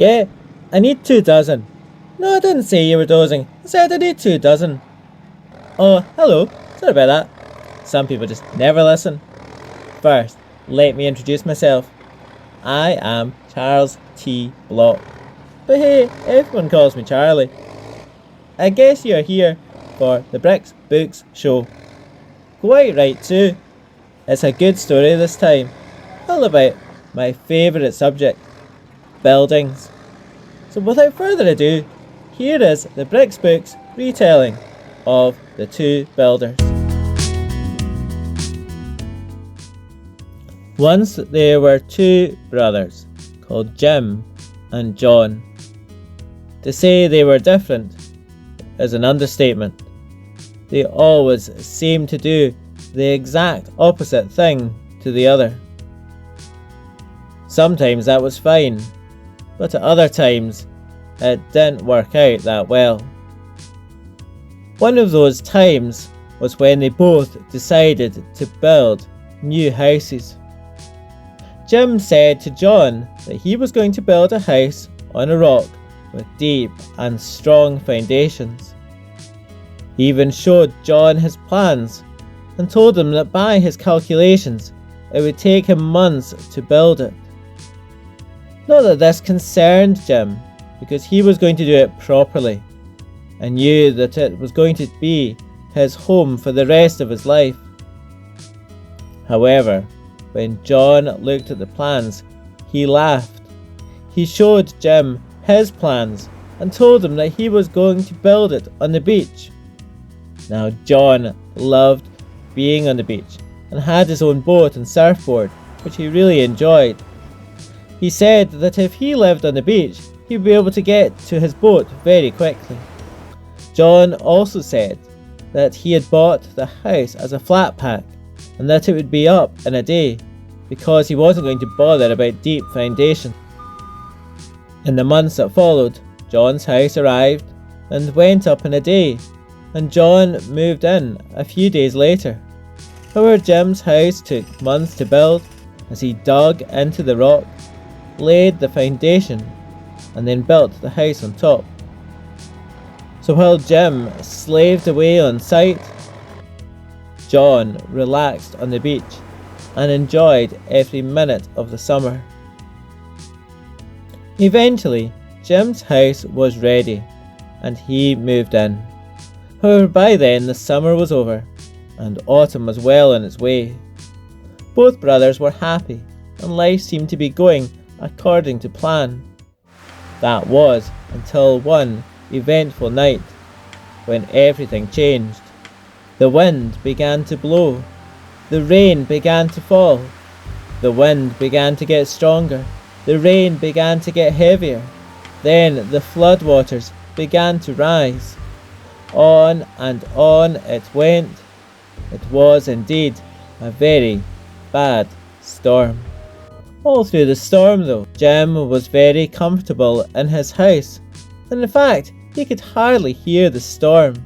Yeah, I need 2 dozen. No, I didn't say you were dozing. I said I need 2 dozen. Oh, hello. Sorry about that. Some people just never listen. First, let me introduce myself. I am Charles T. Block. But hey, everyone calls me Charlie. I guess you're here for the Brikz Bookz Show. Quite right too. It's a good story this time, all about my favourite subject, buildings. So without further ado, here is the Brikz Bookz retelling of The Two Builders. Once there were 2 brothers called Jim and John. To say they were different is an understatement. They always seemed to do the exact opposite thing to the other. Sometimes that was fine, but at other times it didn't work out that well. One of those times was when they both decided to build new houses. Jim said to John that he was going to build a house on a rock with deep and strong foundations. He even showed John his plans and told him that by his calculations it would take him months to build it. Not that this concerned Jim, because he was going to do it properly and knew that it was going to be his home for the rest of his life. However, when John looked at the plans, he laughed. He showed Jim his plans and told him that he was going to build it on the beach. Now John loved being on the beach and had his own boat and surfboard, which he really enjoyed. He said that if he lived on the beach, he'd be able to get to his boat very quickly. John also said that he had bought the house as a flat pack and that it would be up in a day because he wasn't going to bother about deep foundation. In the months that followed, John's house arrived and went up in a day, and John moved in a few days later. However, Jim's house took months to build as he dug into the rock, laid the foundation, and then built the house on top. So while Jim slaved away on site, John relaxed on the beach and enjoyed every minute of the summer. Eventually, Jim's house was ready and he moved in. However, by then the summer was over and autumn was well on its way. Both brothers were happy and life seemed to be going according to plan. That was until one eventful night when everything changed. The wind began to blow. The rain began to fall. The wind began to get stronger. The rain began to get heavier. Then the floodwaters began to rise. On and on it went. It was indeed a very bad storm. All through the storm though, Jim was very comfortable in his house, and in fact he could hardly hear the storm.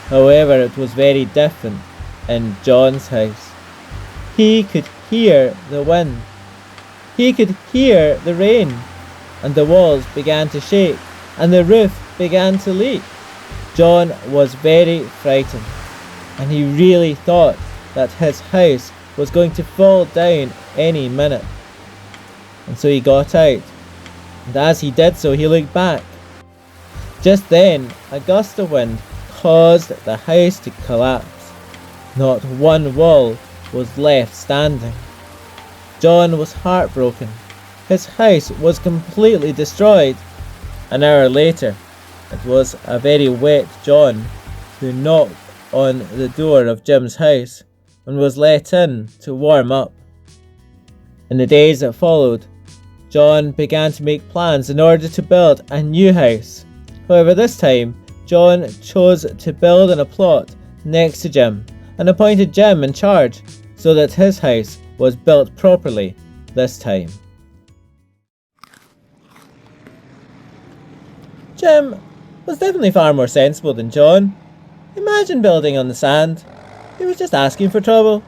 However, it was very different in John's house. He could hear the wind. He could hear the rain, and the walls began to shake, and the roof began to leak. John was very frightened, and he really thought that his house was going to fall down any minute. And so he got out, and as he did so he looked back. Just then a gust of wind caused the house to collapse. Not one wall was left standing. John was heartbroken. His house was completely destroyed. An hour later, it was a very wet John who knocked on the door of Jim's house and was let in to warm up. In the days that followed, John began to make plans in order to build a new house. However, this time, John chose to build in a plot next to Jim and appointed Jim in charge so that his house was built properly this time. Jim was definitely far more sensible than John. Imagine building on the sand. He was just asking for trouble.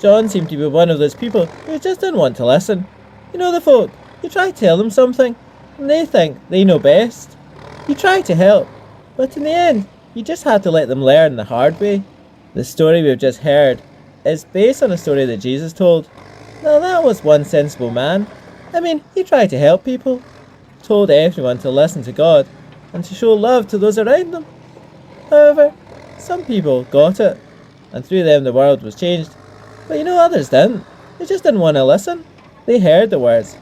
John seemed to be one of those people who just didn't want to listen. You know the folk, you try to tell them something, and they think they know best. You try to help, but in the end, you just have to let them learn the hard way. The story we've just heard is based on a story that Jesus told. Now that was one sensible man. He tried to help people, told everyone to listen to God and to show love to those around them. However, some people got it, and through them the world was changed. But others didn't. They just didn't want to listen. They heard the words,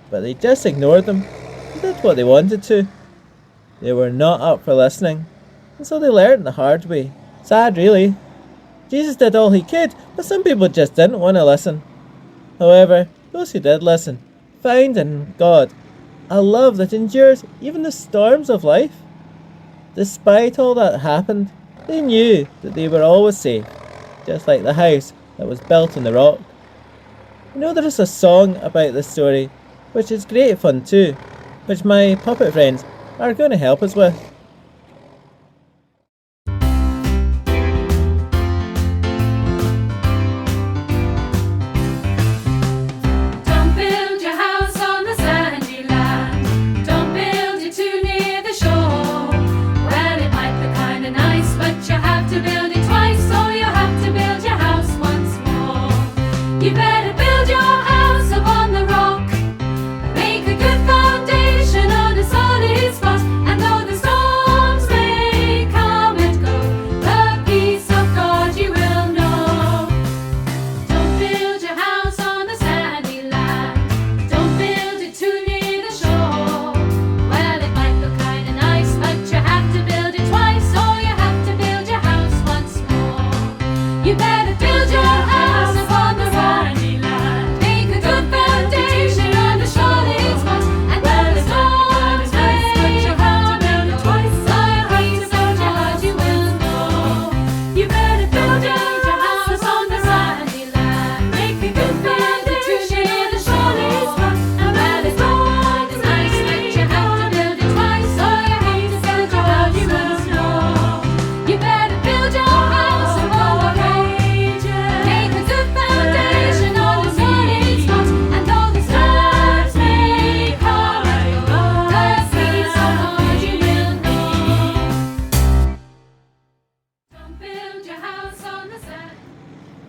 but they just ignored them and did what they wanted to. They were not up for listening, and so they learned the hard way. Sad, really. Jesus did all he could, but some people just didn't want to listen. However, those who did listen found in God a love that endures even the storms of life. Despite all that happened, they knew that they were always safe, just like the house that was built on the rock. There is a song about this story, which is great fun too, which my puppet friends are going to help us with.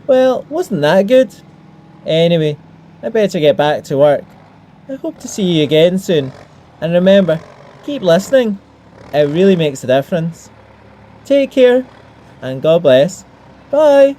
Well, wasn't that good? Anyway, I better get back to work. I hope to see you again soon. And remember, keep listening. It really makes a difference. Take care, and God bless. Bye.